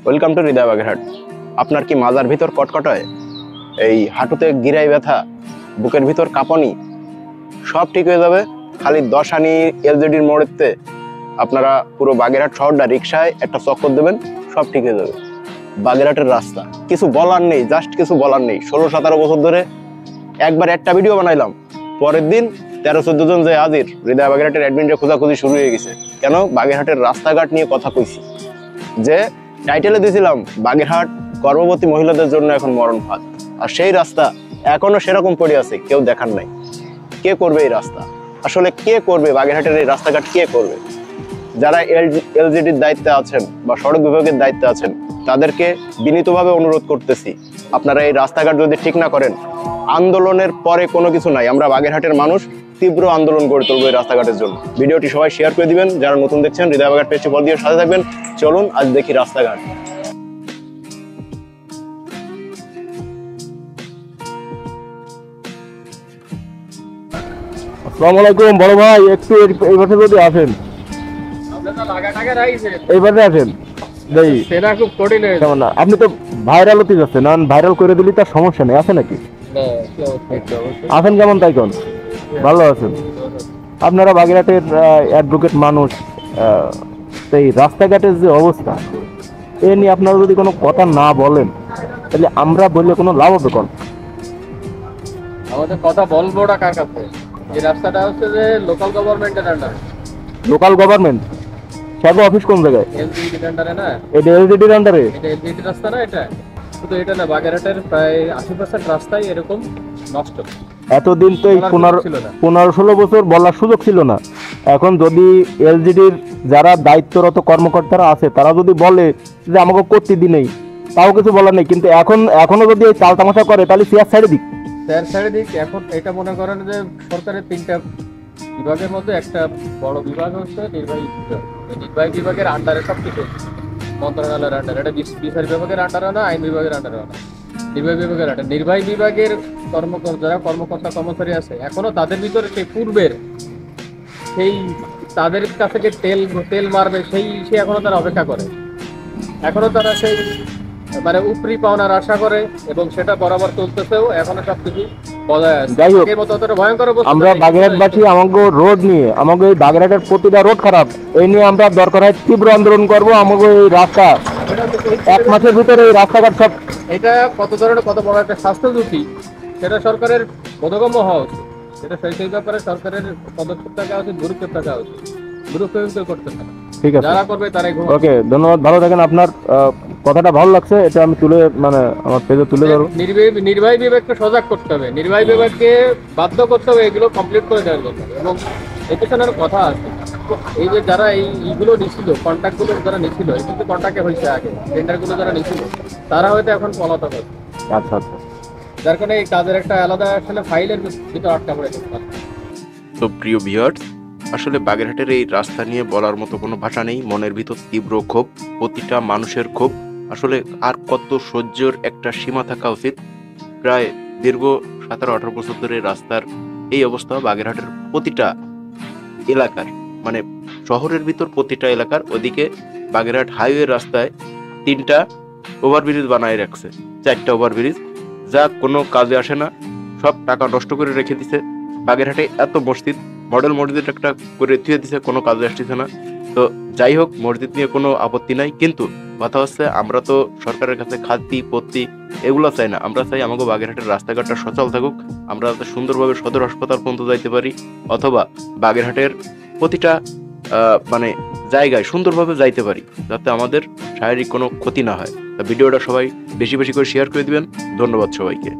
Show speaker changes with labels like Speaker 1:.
Speaker 1: Welcome to হৃদয় বাগেরহাট। আপনার কি মাজার ভিতর কটকটায়, এই হাঁটুতে গিরাই ব্যথা, বুকের ভিতর কাঁপনি, সব ঠিক হয়ে যাবে খালি 10 আনি এলজেডির মোড়েতে। আপনারা পুরো বাগেরহাট শহরটা রিক্সায় একটা চক্কর দেবেন, সব ঠিক হয়ে যাবে। বাগেরহাটের রাস্তা কিছু বলার নেই, জাস্ট কিছু বলার নেই। 16-17 বছর ধরে একবার একটা ভিডিও বানাইলাম, পরের দিন 13-14 জন যে হাজির, হৃদয় বাগেরহাটের অ্যাডমিনটা খোঁজাখুঁজি শুরু হয়ে গেছে। কেন? বাগেরহাটের রাস্তাঘাট নিয়ে কথা কইছি, যে টাইটেলে দিয়েছিলাম বাগেরহাট গর্ভবতী মহিলাদের জন্য এখন মরণ ফাঁদ। আর সেই রাস্তা এখনো সেরকম পড়ে আছে, কেউ দেখার নাই। কে করবে এই রাস্তা? আসলে কে করবে বাগেরহাটের এই রাস্তাঘাট? কে করবে? যারা এলজিডির দায়িত্বে আছেন বা সড়ক বিভাগের দায়িত্বে আছেন, তাদেরকে বিনীতভাবে অনুরোধ করতেছি, আপনারা এই রাস্তাঘাট যদি ঠিক না করেন, আন্দোলনের পরে কোনো কিছু নাই। আমরা বাগেরহাটের মানুষ তীব্র আন্দোলন গড়ে তুলবো এই রাস্তাঘাটের জন্য। ভিডিওটি সবাই শেয়ার করে দিবেন। যারা নতুন দেখছেন, হৃদয় বাগেরহাট পেজটি ফলো দিয়ে সাথে থাকবেন। চলুন আজ দেখি রাস্তাঘাট।
Speaker 2: আসসালামু আলাইকুম বড় ভাই, একটু এই পাশে যদি আসেন, এই পাশে আসেন। কেমন না? আপনি তো ভাইরাল হতে যাচ্ছেন, ভাইরাল করে দিলি তার সমস্যা নেই, আছে নাকি? আছেন কেমন? তাই কোন ভালো আছেন? আপনারা বাগেরহাটের অ্যাডভোকেট মানুষ, এই রাস্তাঘাটের যে অবস্থা, এ নিয়ে আপনারা যদি কোনো কথা না বলেন, তাহলে আমরা বললে কোনো লাভ হবে কোন?
Speaker 3: আমাদের কথা বলবো না কার কাছে? এই রাস্তাটা হচ্ছে যে লোকাল গভর্নমেন্টের আন্ডারে।
Speaker 2: Local government? সব অফিস কোন জায়গায়?
Speaker 3: এলজিডির আন্ডারে না?
Speaker 2: এটা এলজিডির আন্ডারে?
Speaker 3: এটা এলজিডি রাস্তা না এটা? শুধু এটা না, বাগেরহাটের প্রায় 80% রাস্তাই এরকম নষ্ট।
Speaker 2: এতদিন তো এই 15-16 বছর বলার সুযোগ ছিল না। এখন যদি এলজিডির যারা দায়িত্বরত কর্মকর্তারা আছে, তারা যদি বলে যে আমাকে করতে দি নেই, তাও কিছু বলার নেই। কিন্তু এখনো যদি এই চাল তামাশা করে, তাহলে শেয়ার সাইডে দিক।
Speaker 3: এখন এটা মনে করেন যে সরকারের 3টা বিভাগের মধ্যে একটা বড় বিভাগ হচ্ছে নির্বাহী বিভাগ। নির্বাহী বিভাগের আন্ডারে সবকিছু, মন্ত্রণালয়ের আন্ডারে। এটা বিচার বিভাগের আন্ডারে না, আইন বিভাগের আন্ডারে না, নির্বাহী বিভাগের আন্ডারে। নির্বাহী বিভাগের যারা কর্মকর্তা কর্মচারী আছে, এখনো তাদের ভিতরে সেই পূর্বের সেই তাদের কাছে যে তেল মারবে সে এখনো তারা অপেক্ষা করে। এখনো তারা সেই মানে উপরি পাওনার আশা করে, এবং সেটা বরাবর চলতেছেও। এখনো সবকিছু বজায় আছে।
Speaker 2: যাই হোক,
Speaker 3: ভয়ঙ্কর
Speaker 2: আমরা বাগেরহাটবাসী আমাকে রোড নিয়ে, আমাকে এই বাগেরহাটের প্রতিটা রোড খারাপ, এই নিয়ে আমরা দরকার হয় তীব্র আন্দোলন করব। আমাকে এই রাস্তা 1 মাসের ভিতরে এই রাস্তাঘাট সব,
Speaker 3: এটা কত ধরনের, কত বড় একটা স্বাস্থ্য ঝুঁকি, সেটা সরকারের বোধগম্য হওয়া উচিত। সেটা সেই ব্যাপারে সরকারের পদক্ষেপ থাকা উচিত, গুরুত্ব থাকা উচিত। গুরুত্ব করতে থাকে।
Speaker 2: ঠিক আছে,
Speaker 3: যারা করবে তারাই।
Speaker 2: ওকে, ধন্যবাদ, ভালো থাকেন। আপনার কথাটা ভালো লাগছে, এটা আমি আমার পেজে তুলে ধরবো।
Speaker 3: নির্বাহী বিভাগকে সজাগ করতে হবে, নির্বাহী বিভাগকে বাধ্য করতে হবে এগুলো কমপ্লিট করে দেওয়ার জন্য। এবং এর কথা আছে, এই যে যারা এইগুলো নিছিল, কন্ট্রাক্টগুলো যারা নিছিল, কিন্তু কন্ট্রাক্টে হয়েছে আগে, টেন্ডারগুলো যারা নিছিল, তারা হয়তো এখন পলাতক হচ্ছে।
Speaker 2: আচ্ছা আচ্ছা,
Speaker 3: যার কারণে এই কাজের একটা আলাদা আসলে ফাইলের ভিতর আটকা পড়ে যেতে পারে।
Speaker 1: তো প্রিয় ভিউয়ার্স, আসলে বাগেরহাটের এই রাস্তা নিয়ে বলার মতো কোনো ভাষা নেই। মনের ভিতর তীব্র ক্ষোভ, প্রতিটা মানুষের ক্ষোভ। আসলে আর কত সহ্যের একটা সীমা থাকা উচিত। প্রায় দীর্ঘ 17-18 বছর ধরে রাস্তার এই অবস্থা। বাগেরহাটের প্রতিটা এলাকার, মানে শহরের ভিতর প্রতিটা এলাকার, ওদিকে বাগেরহাট হাইওয়ে রাস্তায় 3টা ওভারব্রিজ বানায় রাখছে, 4টা ওভারব্রিজ, যা কোনো কাজে আসে না। সব টাকা নষ্ট করে রেখে দিছে। বাগেরহাটে এত মসজিদ, মডেল মসজিদ একটা করে থুয়ে দিছে, কোনো কাজে আসতেছে না। তো যাই হোক, মসজিদ নিয়ে কোনো আপত্তি নাই, কিন্তু কথা হচ্ছে আমরা তো সরকারের কাছে খাদ্যি পত্তি এগুলো চাই না। আমরা চাই আমাকে বাগেরহাটের রাস্তাঘাটটা সচল থাকুক, আমরা যাতে সুন্দরভাবে সদর হাসপাতাল পর্যন্ত যাইতে পারি, অথবা বাগেরহাটের প্রতিটা মানে জায়গায় সুন্দরভাবে যাইতে পারি, যাতে আমাদের শারীরিক কোনো ক্ষতি না হয়। তা ভিডিওটা সবাই বেশি বেশি করে শেয়ার করে দিবেন। ধন্যবাদ সবাইকে।